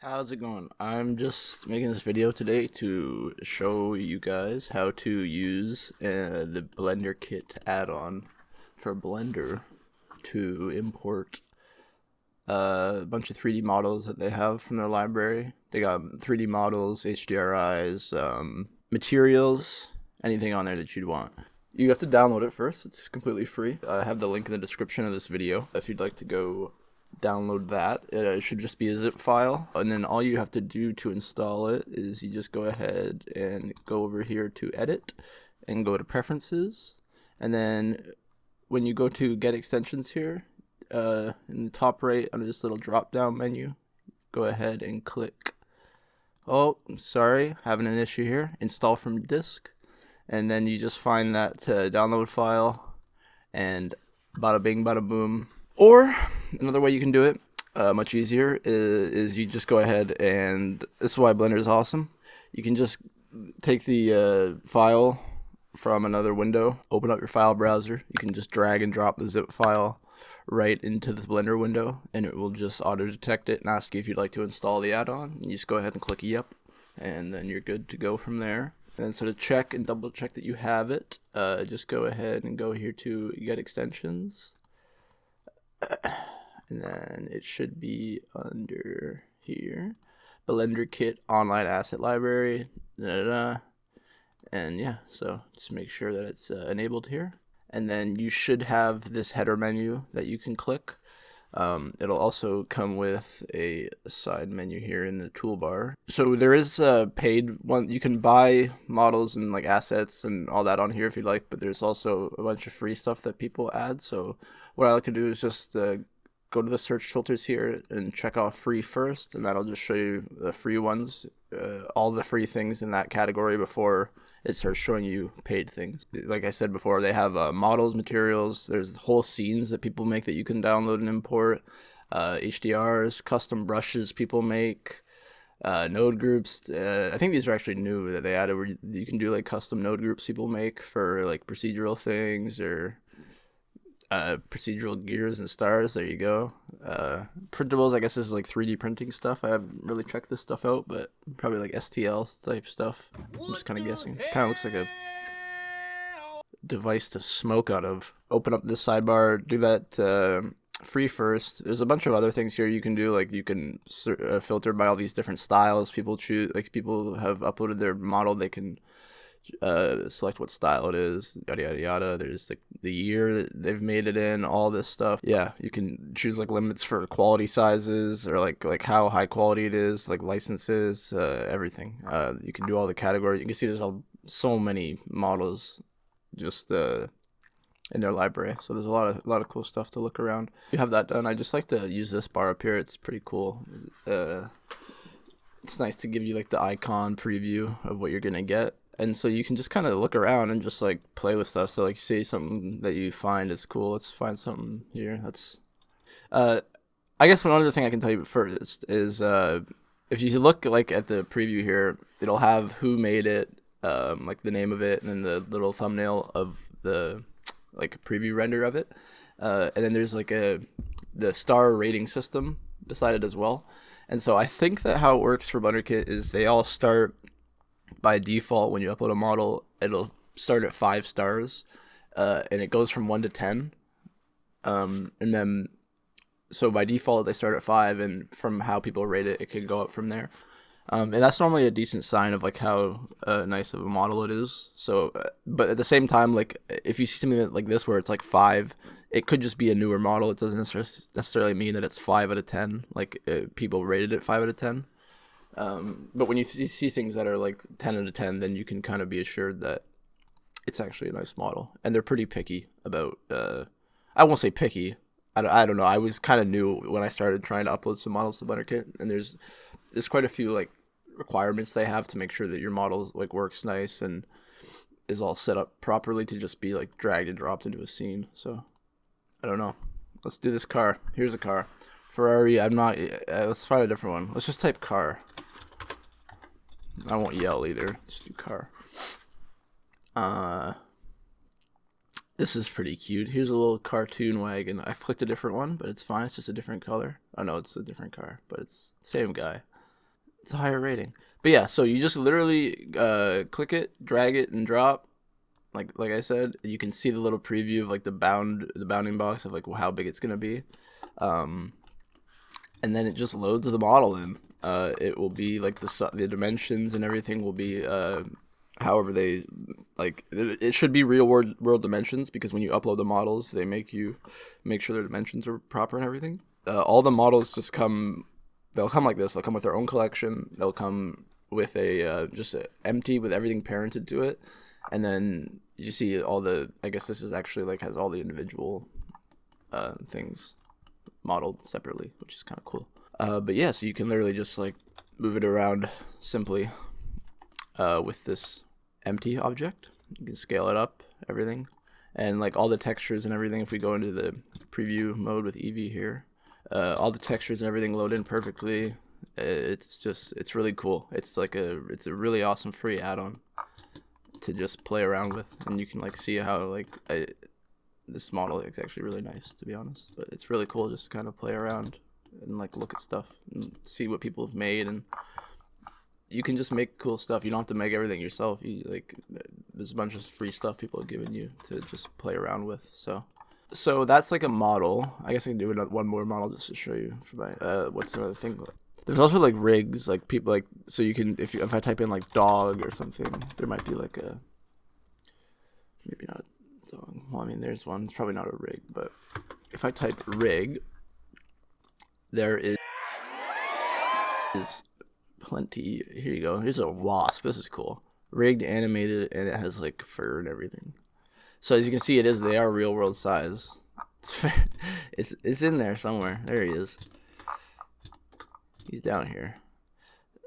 How's it going? I'm just making this video today to show you guys how to use the Blenderkit add-on for Blender to import a bunch of 3D models that they have from their library. They got 3D models, HDRIs, materials, anything on there that you'd want. You have to download it first. It's completely free. I have the link in the description of this video if you'd like to go download that. It should just be a zip file, and then all you have to do to install it is you just go ahead and go over here to edit and go to preferences, and then when you go to get extensions here, in the top right under this little drop down menu, go ahead and click, oh sorry, having an issue here, install from disk, and then you just find that download file, and bada bing bada boom. Or another way you can do it, much easier, is you just go ahead, and this is why Blender is awesome. You can just take the file from another window, open up your file browser. You can just drag and drop the zip file right into this Blender window, and it will just auto detect it and ask you if you'd like to install the add-on. You just go ahead and click yep, and then you're good to go from there. And so to check and double check that you have it, just go ahead and go here to get extensions. And then it should be under here, Blenderkit online asset library, and yeah, so just make sure that it's enabled here, and then you should have this header menu that you can click. It'll also come with a side menu here in the toolbar. So there is a paid one. You can buy models and like assets and all that on here if you'd like, but there's also a bunch of free stuff that people add. So what I like to do is just go to the search filters here and check off free first, and that'll just show you the free ones, all the free things in that category before it starts showing you paid things. Like I said before, they have models, materials, there's whole scenes that people make that you can download and import, HDRs, custom brushes people make, node groups. I think these are actually new that they added, where you can do like custom node groups people make for like procedural things, or procedural gears and stars. There you go. Printables, I guess this is like 3D printing stuff. I haven't really checked this stuff out, but probably like STL type stuff. I'm just kind of guessing. It kind of looks like a device to smoke out of. Open up this sidebar, do that free first. There's a bunch of other things here you can do, like you can filter by all these different styles people choose. Like people have uploaded their model, they can select what style it is, yada yada yada. There's like the year that they've made it in, all this stuff. Yeah, you can choose like limits for quality sizes, or like how high quality it is, like licenses, everything. You can do all the categories. You can see there's so many models just in their library, so there's a lot of cool stuff to look around. You have that done. I just like to use this bar up here. It's pretty cool. It's nice to give you like the icon preview of what you're gonna get. And so you can just kind of look around and just like play with stuff. So like you see something that you find is cool. Let's find something here. That's I guess one other thing I can tell you first is if you look like at the preview here, it'll have who made it, like the name of it, and then the little thumbnail of the like preview render of it. And then there's like the star rating system beside it as well. And so I think that how it works for Blenderkit is they all start by default. When you upload a model, it'll start at 5 stars, and it goes from 1 to 10, and then so by default they start at 5, and from how people rate it, it could go up from there, and that's normally a decent sign of like how nice of a model it is. So but at the same time, like if you see something like this where it's like 5, it could just be a newer model. It doesn't necessarily mean that it's 5 out of 10, like people rated it 5 out of 10. But when you see things that are like 10 out of 10, then you can kind of be assured that it's actually a nice model. And they're pretty picky about, I won't say picky. I don't know. I was kind of new when I started trying to upload some models to Blenderkit, and there's quite a few like requirements they have to make sure that your model like works nice and is all set up properly to just be like dragged and dropped into a scene. So I don't know. Let's do this car. Here's a car. Ferrari. I'm not. Let's find a different one. Let's just type car. I won't yell either. Just do car. This is pretty cute. Here's a little cartoon wagon. I clicked a different one, but it's fine. It's just a different color. Oh no, it's a different car, but it's the same guy. It's a higher rating. But yeah, so you just literally click it, drag it, and drop. Like I said, you can see the little preview of like the bounding box of like how big it's gonna be, and then it just loads the model in. It will be like the dimensions and everything will be however they like. It should be real world dimensions, because when you upload the models, they make sure their dimensions are proper and everything. All the models just come. They'll come like this. They'll come with their own collection. They'll come with just empty with everything parented to it. And then you see all the, I guess this is actually like has all the individual things modeled separately, which is kind of cool. But yeah, so you can literally just like move it around simply with this empty object. You can scale it up, everything. And like all the textures and everything, if we go into the preview mode with Eevee here, all the textures and everything load in perfectly. It's really cool. It's a really awesome free add-on to just play around with, and you can like see how like this model is actually really nice, to be honest. But it's really cool just to kind of play around and like look at stuff and see what people have made, and you can just make cool stuff. You don't have to make everything yourself. There's a bunch of free stuff people have given you to just play around with. So that's like a model. I guess I can do one more model just to show you. For my what's another thing? There's also like rigs, like people like, so you can if I type in like dog or something, there might be like a, maybe not dog. Well, I mean there's one. It's probably not a rig, but if I type rig, there is plenty. Here you go. Here's a wasp. This is cool. Rigged, animated, and it has like fur and everything. So as you can see, they are real world size. It's in there somewhere. There he is. He's down here.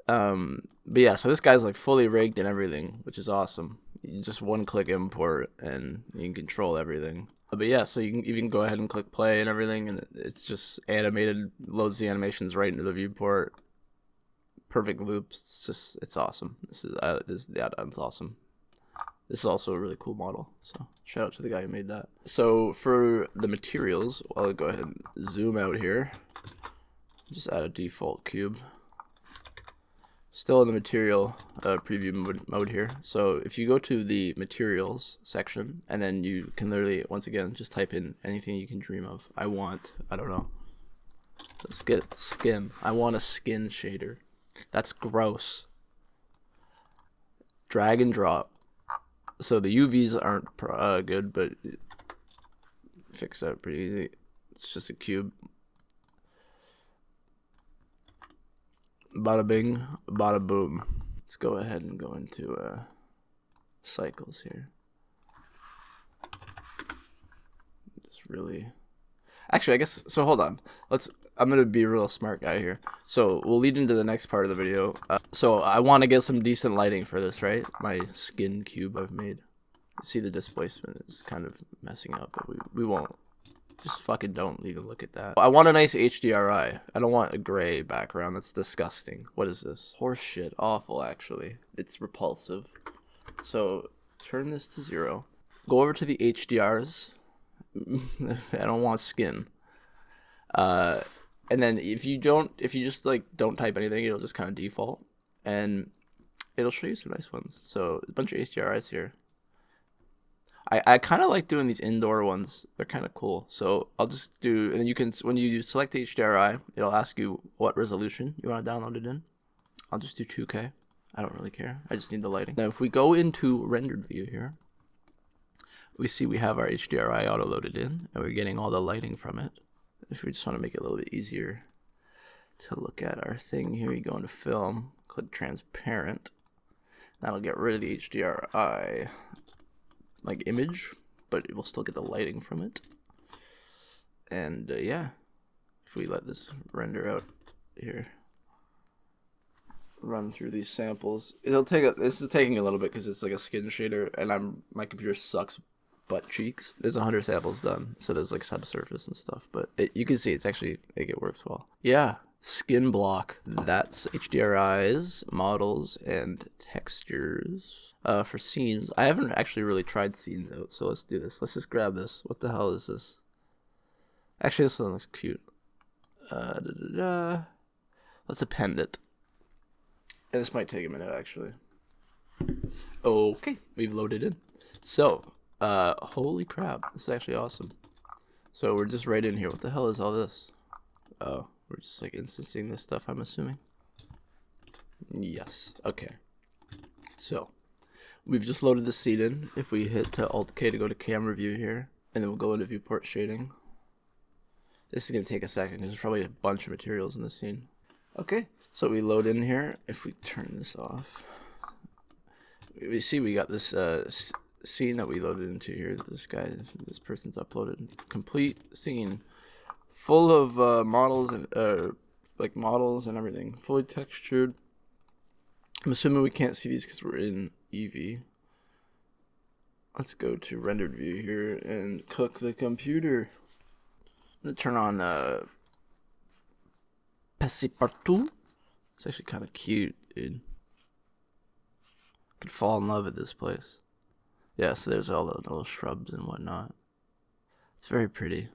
But yeah, so this guy's like fully rigged and everything, which is awesome. You just one click import and you can control everything. But yeah, so you can go ahead and click play and everything, and it's just animated, loads the animations right into the viewport. Perfect loops. It's awesome. This add-on's awesome. This is also a really cool model, so shout out to the guy who made that. So for the materials, I'll go ahead and zoom out here. Just add a default cube. Still in the material preview mode here. So if you go to the materials section, and then you can literally, once again, just type in anything you can dream of. I don't know. Let's get skin. I want a skin shader. That's gross. Drag and drop. So the UVs aren't good, but fix that pretty easy. It's just a cube. Bada bing, bada boom. Let's go ahead and go into cycles here. Just really, actually, I guess so. Hold on. I'm gonna be a real smart guy here. So we'll lead into the next part of the video. So I want to get some decent lighting for this, right? My skin cube I've made. See, the displacement is kind of messing up, but we won't. Just fucking don't even look at that. I want a nice HDRI. I don't want a gray background. That's disgusting. What is this? Horse shit. Awful, actually. It's repulsive. So turn this to 0. Go over to the HDRs. I don't want skin. And then if you just like don't type anything, it'll just kind of default, and it'll show you some nice ones. So a bunch of HDRIs here. I kind of like doing these indoor ones. They're kind of cool. So I'll just do, and then you can, when you select the HDRI, it'll ask you what resolution you want to download it in. I'll just do 2K. I don't really care. I just need the lighting. Now, if we go into rendered view here, we see we have our HDRI auto loaded in, and we're getting all the lighting from it. If we just want to make it a little bit easier to look at our thing here, you go into film, click transparent. That'll get rid of the HDRI like image, but it will still get the lighting from it. And yeah, if we let this render out here, run through these samples, this is taking a little bit because it's like a skin shader, and my computer sucks butt cheeks. There's 100 samples done, so there's like subsurface and stuff, but you can see it's actually it works well. Yeah, skin block. That's HDRIs, models, and textures. For scenes, I haven't actually really tried scenes out, so let's do this. Let's just grab this. What the hell is this? Actually, this one looks cute. Let's append it. And this might take a minute actually. Okay, we've loaded in. So, holy crap, this is actually awesome. So we're just right in here. What the hell is all this? Oh, we're just like instancing this stuff, I'm assuming. Yes, okay. So, we've just loaded the scene in. If we hit Alt K to go to camera view here, and then we'll go into viewport shading. This is going to take a second. There's probably a bunch of materials in this scene. Okay, so we load in here. If we turn this off, we see we got this scene that we loaded into here. This person's uploaded. Complete scene. Full of models and like models and everything. Fully textured. I'm assuming we can't see these because we're in Eevee. Let's go to rendered view here and cook the computer. I'm gonna turn on Passepartout. It's actually kind of cute, dude. Could fall in love with this place. Yeah, so there's all the little shrubs and whatnot. It's very pretty.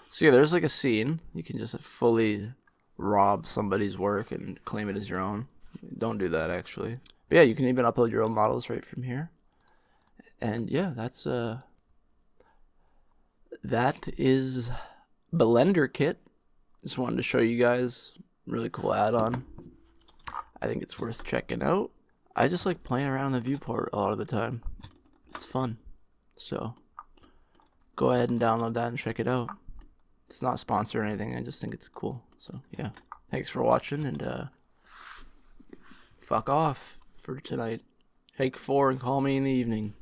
So yeah, there's like a scene. You can just fully rob somebody's work and claim it as your own. Don't do that, actually. But yeah, you can even upload your own models right from here. And yeah, that is Blenderkit. Just wanted to show you guys. Really cool add-on. I think it's worth checking out. I just like playing around in the viewport a lot of the time. It's fun. So go ahead and download that and check it out. It's not sponsored or anything. I just think it's cool. So yeah, thanks for watching, and fuck off for tonight. Take 4 and call me in the evening.